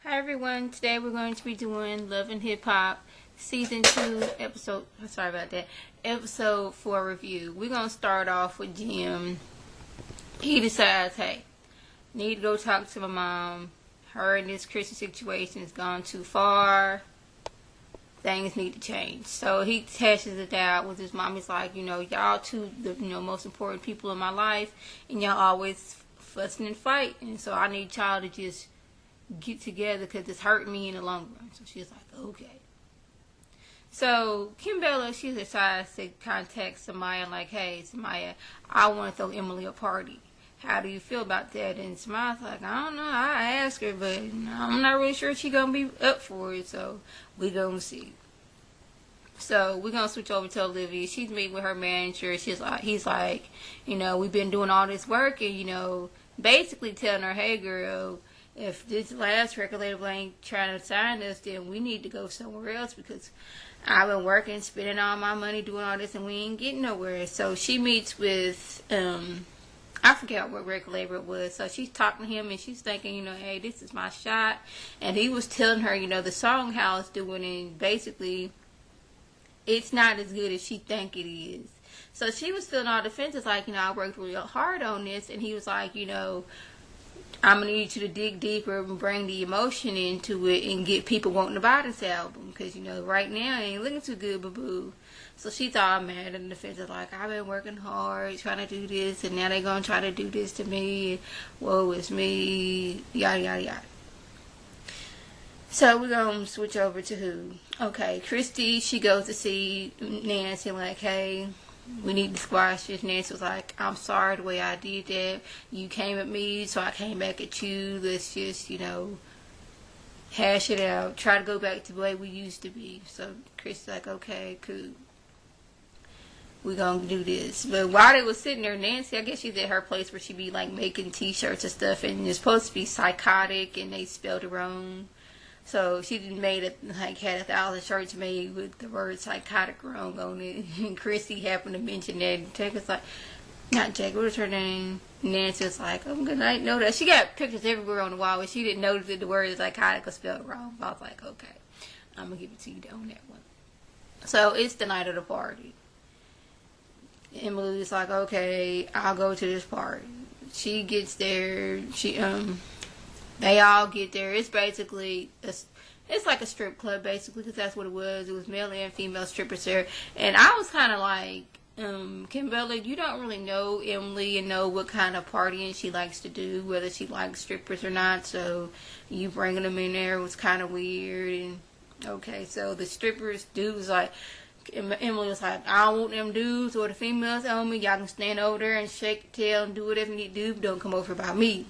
Hi everyone, today we're going to be doing Love and Hip Hop Season 2 episode 4 review. We're going to start off with Jim. He decides, hey, need to go talk to my mom. Her and this Christian situation has gone too far. Things need to change. So he hashes it out with his mom. He's like, y'all two, the most important people in my life, and y'all always fussing and fighting. So I need y'all to just get together because it's hurting me in the long run. So she's like, okay. So Kimbella, she decides to contact Samaya like, hey, Samaya, I want to throw Emily a party. How do you feel about that? And Samaya's like, I don't know. I asked her, but I'm not really sure she's going to be up for it. So we're going to see. So we're going to switch over to Olivia. She's meeting with her manager. He's like, we've been doing all this work and, basically telling her, hey, girl, if this last record label ain't trying to sign us, then we need to go somewhere else because I've been working, spending all my money doing all this, and we ain't getting nowhere. So she meets with, I forget what record label it was. So she's talking to him, and she's thinking, hey, this is my shot. And he was telling her, the song how it's doing, and basically it's not as good as she think it is. So she was feeling all defensive, like, I worked real hard on this. And he was like, I'm going to need you to dig deeper and bring the emotion into it and get people wanting to buy this album. Because, right now it ain't looking too good, boo-boo. So she's all mad and defensive, like, I've been working hard trying to do this, and now they're going to try to do this to me. Whoa, it's me. Yada, yada, yada. So we're going to switch over to who? Okay, Christy, she goes to see Nancy like, hey, we need to squash this. Nancy was like, I'm sorry the way I did that. You came at me, so I came back at you. Let's just, hash it out. Try to go back to the way we used to be. So Christy's like, okay, cool. We're going to do this. But while they was sitting there, Nancy, I guess she's at her place where she be like making t-shirts and stuff. And it's supposed to be psychotic, and they spelled it wrong. So she had 1,000 shirts made with the word psychotic wrong on it. And Chrissy happened to mention that. And Jack was like, not Jack, what was her name? Nancy was like, oh, good night, know that. She got pictures everywhere on the wall, but she didn't notice that the word psychotic was spelled wrong. I was like, okay, I'm going to give it to you on that one. So it's the night of the party. Emily's like, okay, I'll go to this party. She gets there. They all get there. It's basically, it's like a strip club, basically, because that's what it was. It was male and female strippers there. And I was kind of like, Kimbella, you don't really know Emily and know what kind of partying she likes to do, whether she likes strippers or not. So you bringing them in there was kind of weird. And okay, so the strippers, dude was like, Emily was like, I don't want them dudes or the females on me. Y'all can stand over there and shake your tail and do whatever you need to do, but don't come over by me.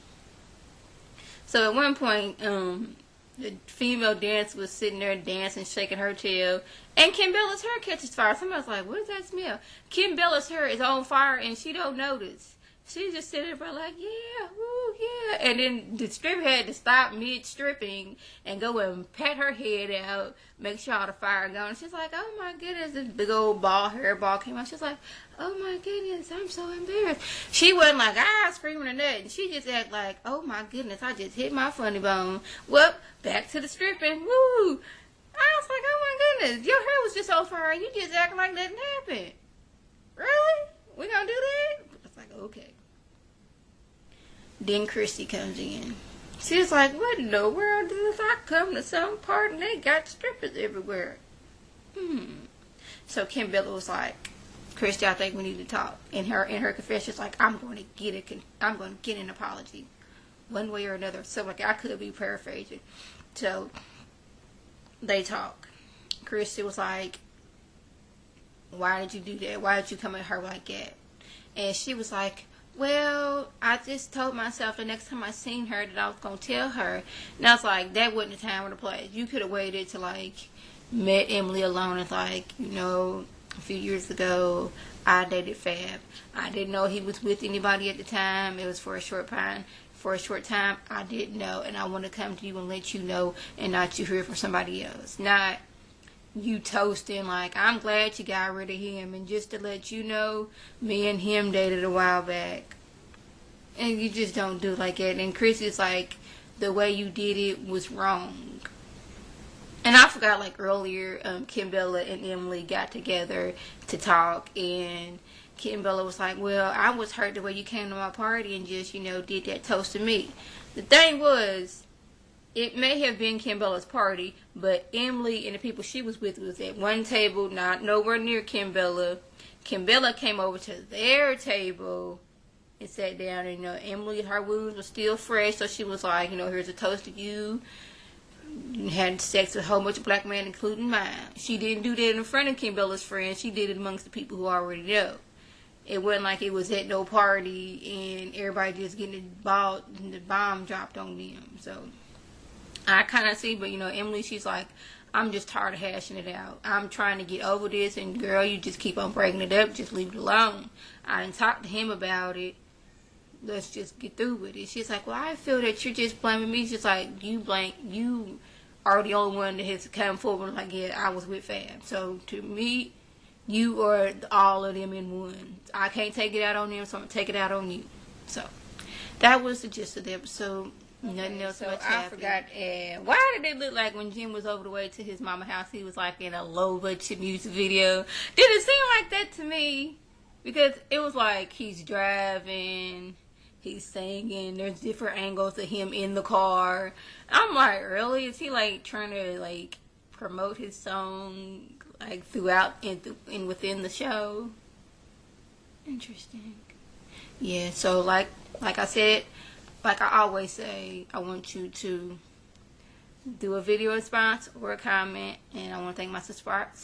So at one point, the female dancer was sitting there dancing, shaking her tail, and Kimbella's hair catches fire. Somebody's like, what does that smell? Kimbella's hair is on fire, and she don't notice. She's just sitting there like, yeah, woo, yeah. And then the stripper had to stop mid-stripping and go and pat her head out, make sure all the fire going. She's like, oh my goodness, this big old hairball came out. She's like, oh my goodness, I'm so embarrassed. She wasn't like, screaming or nothing. She just acted like, oh my goodness, I just hit my funny bone. Well, back to the stripping, woo. I was like, oh my goodness, your hair was just on fire and you just acting like nothing happened. Really? We gonna do that? It's like, okay. Then Christy comes in. She's like, what in the world is I come to some party and they got strippers everywhere? So Kimbella was like, Christy, I think we need to talk. In her confession, she's like, I'm going to get an apology, one way or another. So like I could be paraphrasing. So they talk. Christy was like, why did you do that? Why did you come at her like that? And she was like, well, I just told myself the next time I seen her that I was going to tell her. And I was like, that wasn't the time or the place. You could have waited to met Emily alone and a few years ago, I dated Fab. I didn't know he was with anybody at the time. It was for a short time. For a short time, I didn't know. And I want to come to you and let you know and not you hear from somebody else. Not you toasting like, I'm glad you got rid of him. And just to let you know, me and him dated a while back. And you just don't do like that. And Chris is like, the way you did it was wrong. And I forgot, like, earlier, Kim Bella and Emily got together to talk, and Kim Bella was like, well, I was hurt the way you came to my party and just, did that toast to me. The thing was, it may have been Kim Bella's party, but Emily and the people she was with was at one table, not nowhere near Kim Bella. Kim Bella came over to their table and sat down, and, Emily, her wounds were still fresh, so she was like, here's a toast to you. You had sex with a whole bunch of black men, including mine. She didn't do that in front of Kim Bella's friends. She did it amongst the people who already know. It wasn't like it was at no party and everybody just getting the bomb dropped on them. So I kind of see, but Emily, she's like, I'm just tired of hashing it out. I'm trying to get over this, and girl, you just keep on breaking it up. Just leave it alone. I didn't talk to him about it. Let's just get through with it. She's like, well, I feel that you're just blaming me. She's like, you are the only one that has come forward like, yeah, I was with Fab. So to me, you are all of them in one. I can't take it out on them, so I'm going to take it out on you. So that was the gist of the episode. Okay, nothing else much happened. I forgot, why did it look like when Jim was over the way to his mama's house, he was like in a low-budget music video? Did it seem like that to me? Because it was like he's driving, he's singing, there's different angles of him in the car. I'm like, really? Is he like trying to like promote his song like throughout and within the show? Interesting. Yeah, so like I said, like I always say, I want you to do a video response or a comment, and I want to thank my subscribers